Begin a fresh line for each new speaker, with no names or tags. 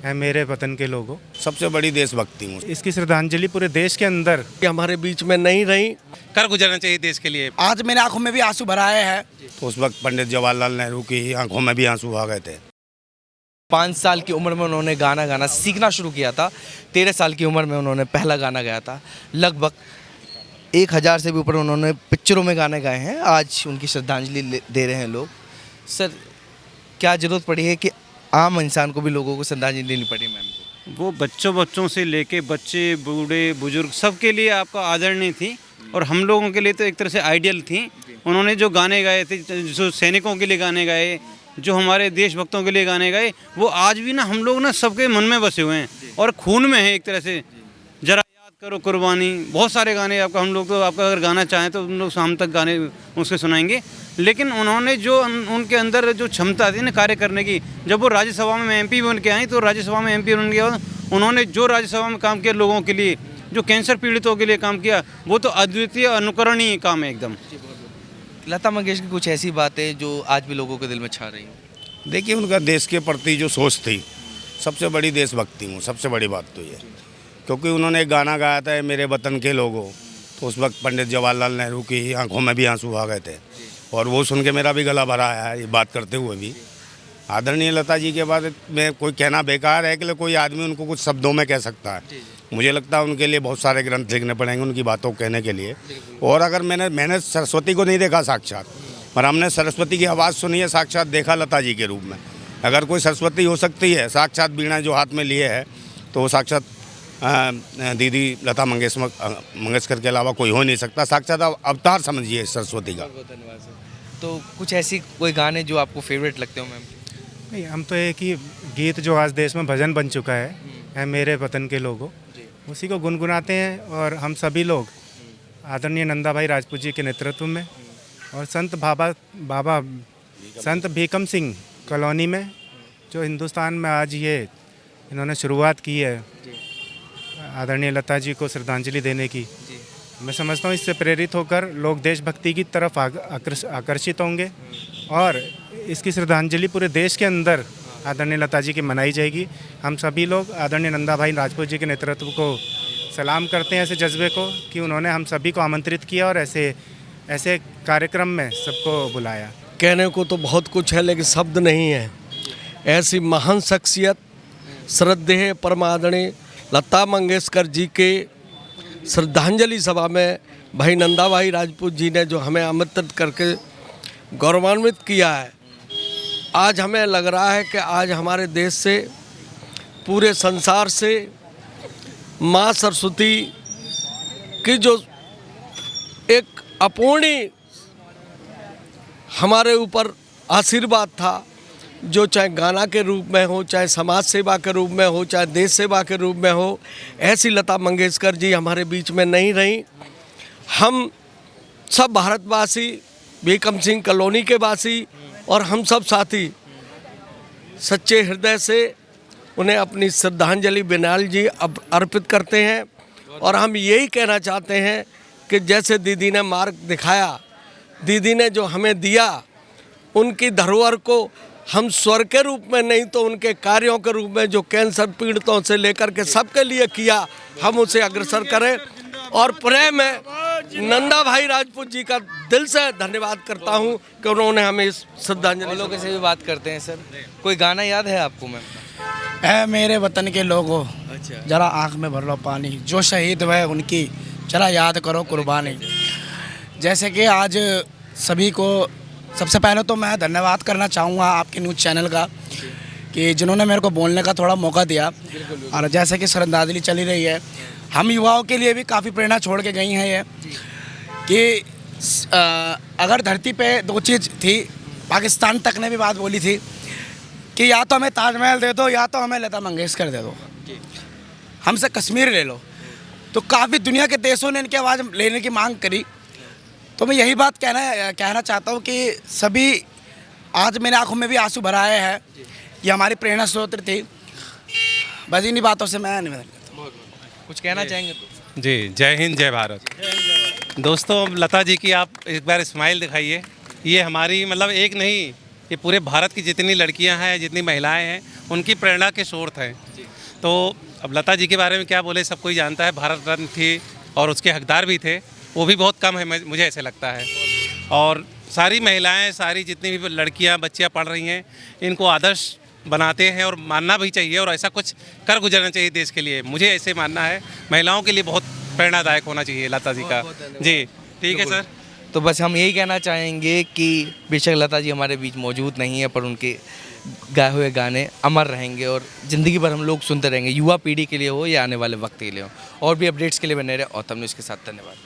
है मेरे वतन के लोगों।
सबसे बड़ी देशभक्ति हूँ।
इसकी श्रद्धांजलि पूरे देश के अंदर
हमारे बीच में नहीं रही,
कर गुजरना चाहिए देश के लिए।
आज मेरी आंखों में भी आंसू भर आए हैं।
तो उस वक्त पंडित जवाहरलाल नेहरू की आंखों में भी आंसू आ गए थे।
5 साल की उम्र में उन्होंने गाना गाना सीखना शुरू किया था। 13 साल की उम्र में उन्होंने पहला गाना गाया था। लगभग 1000 से भी ऊपर उन्होंने पिक्चरों में गाने गाए हैं। आज उनकी श्रद्धांजलि दे रहे हैं लोग। सर, क्या ज़रूरत पड़ी है कि आम इंसान को भी लोगों को श्रद्धांजलि देनी पड़ी मैम को?
वो बच्चों से लेके बच्चे बूढ़े बुजुर्ग सबके लिए आपका आदरणीय थी, और हम लोगों के लिए तो एक तरह से आइडियल थी। उन्होंने जो गाने गाए थे, जो सैनिकों के लिए गाने गाए, जो हमारे देशभक्तों के लिए गाने गाए, वो आज भी ना हम लोग ना सबके मन में बसे हुए हैं और खून में है एक तरह से। जरा याद करो कुर्बानी, बहुत सारे गाने आपका, हम लोग तो आपका अगर गाना चाहें तो हम लोग शाम तक गाने उसके सुनाएंगे। लेकिन उन्होंने जो उनके अंदर जो क्षमता थी ना कार्य करने की, जब वो राज्यसभा में एमपी बन के आई, तो राज्यसभा में एमपी बन गया, उन्होंने जो राज्यसभा में काम किया लोगों के लिए, जो कैंसर पीड़ितों के लिए काम किया, वो तो अद्वितीय अनुकरणीय काम है एकदम।
लता मंगेशकर की कुछ ऐसी बातें जो आज भी लोगों के दिल में छा रही हैं।
देखिए, उनका देश के प्रति जो सोच थी, सबसे बड़ी देशभक्ति हूँ। सबसे बड़ी बात तो ये, क्योंकि उन्होंने एक गाना गाया था मेरे वतन के लोगों, तो उस वक्त पंडित जवाहरलाल नेहरू की आंखों में भी आंसू आ गए थे, और वो सुन के मेरा भी गला भरा है ये बात करते हुए भी। आदरणीय लता जी के बाद में कोई कहना बेकार है कि कोई आदमी उनको कुछ शब्दों में कह सकता है। मुझे लगता है उनके लिए बहुत सारे ग्रंथ लिखने पड़ेंगे उनकी बातों को कहने के लिए। और अगर मैंने सरस्वती को नहीं देखा साक्षात, पर हमने सरस्वती की आवाज़ सुनी है साक्षात, देखा लता जी के रूप में। अगर कोई सरस्वती हो सकती है साक्षात बीणा जो हाथ में लिए है, तो वो साक्षात दीदी लता मंगेशकर के अलावा कोई हो नहीं सकता। साक्षात अवतार समझिए सरस्वती का।
तो कुछ ऐसी कोई गाने जो आपको फेवरेट लगते हो मैम?
नहीं, हम तो एक ही गीत जो आज देश में भजन बन चुका है मेरे वतन के लोगों, उसी को गुनगुनाते हैं। और हम सभी लोग आदरणीय नंदा भाई राजपूत जी के नेतृत्व में और बाबा संत भीकम सिंह कॉलोनी में, जो हिंदुस्तान में आज ये इन्होंने शुरुआत की है आदरणीय लता जी को श्रद्धांजलि देने की, मैं समझता हूँ इससे प्रेरित होकर लोग देशभक्ति की तरफ आकर्षित होंगे, और इसकी श्रद्धांजलि पूरे देश के अंदर आदरणीय लता जी की मनाई जाएगी। हम सभी लोग आदरणीय नंदा भाई राजपूत जी के नेतृत्व को सलाम करते हैं, ऐसे जज्बे को, कि उन्होंने हम सभी को आमंत्रित किया और ऐसे कार्यक्रम में सबको बुलाया।
कहने को तो बहुत कुछ है लेकिन शब्द नहीं है। ऐसी महान शख्सियत श्रद्धेय परमादरणीय लता मंगेशकर जी के श्रद्धांजलि सभा में भाई नंदा भाई राजपूत जी ने जो हमें आमंत्रित करके गौरवान्वित किया है, आज हमें लग रहा है कि आज हमारे देश से, पूरे संसार से माँ सरस्वती की जो एक अपूर्णीय हमारे ऊपर आशीर्वाद था, जो चाहे गाना के रूप में हो, चाहे समाज सेवा के रूप में हो, चाहे देश सेवा के रूप में हो, ऐसी लता मंगेशकर जी हमारे बीच में नहीं रही। हम सब भारतवासी, भीकम सिंह कॉलोनी के वासी और हम सब साथी सच्चे हृदय से उन्हें अपनी श्रद्धांजलि बिनाल जी अर्पित करते हैं। और हम यही कहना चाहते हैं कि जैसे दीदी ने मार्ग दिखाया, दीदी ने जो हमें दिया, उनकी धरोहर को हम स्वर के रूप में नहीं तो उनके कार्यों के रूप में, जो कैंसर पीड़ितों से लेकर के सबके लिए किया, हम उसे अग्रसर करें। और प्रेम है नंदा भाई राजपूत जी का दिल से धन्यवाद करता हूं कि उन्होंने हमें इस श्रद्धांजलि।
लोगों से भी बात करते हैं सर, कोई गाना याद है आपको मैम?
है मेरे वतन के लोगों,
अच्छा,
जरा आँख में भर लो पानी, जो शहीद हुए उनकी जरा याद करो कुर्बानी। जैसे कि आज सभी को, सबसे पहले तो मैं धन्यवाद करना चाहूँगा आपके न्यूज़ चैनल का, कि जिन्होंने मेरे को बोलने का थोड़ा मौका दिया। और जैसे कि श्रद्धांजलि चली रही है, हम युवाओं के लिए भी काफ़ी प्रेरणा छोड़ के गई हैं ये, कि अगर धरती पे 2 चीज़ थी, पाकिस्तान तक ने भी बात बोली थी कि या तो हमें ताजमहल दे दो या तो हमें लता मंगेशकर दे दो, हमसे कश्मीर ले लो। तो काफ़ी दुनिया के देशों ने इनकी आवाज़ लेने की मांग करी। तो मैं यही बात कहना चाहता हूँ कि सभी, आज मेरी आंखों में भी आंसू भर आए हैं, ये हमारी प्रेरणा स्रोत थी। बस इन्हीं बातों से मैं
कुछ कहना चाहेंगे तो?
जी, जय हिंद, जय भारत। दोस्तों, लता जी की आप एक बार स्माइल दिखाइए। ये हमारी मतलब एक नहीं,
ये पूरे भारत की जितनी लड़कियां हैं, जितनी महिलाएं हैं, उनकी प्रेरणा के स्रोत हैं। तो अब लता जी के बारे में क्या बोले, सब कोई जानता है, भारत रत्न थी और उसके हकदार भी थे, वो भी बहुत कम है मुझे ऐसे लगता है। और सारी महिलाएं, सारी जितनी भी लड़कियां बच्चियां पढ़ रही हैं, इनको आदर्श बनाते हैं और मानना भी चाहिए और ऐसा कुछ कर गुजरना चाहिए देश के लिए। मुझे ऐसे मानना है, महिलाओं के लिए बहुत प्रेरणादायक होना चाहिए लता जी का। जी ठीक है सर।
तो बस हम यही कहना चाहेंगे कि बेशक लता जी हमारे बीच मौजूद नहीं है, पर उनके गाए हुए गाने अमर रहेंगे और ज़िंदगी भर हम लोग सुनते रहेंगे, युवा पीढ़ी के लिए हो या आने वाले वक्त के लिए हो। और भी अपडेट्स के लिए बने रहे औतम न्यूज़ के साथ। धन्यवाद।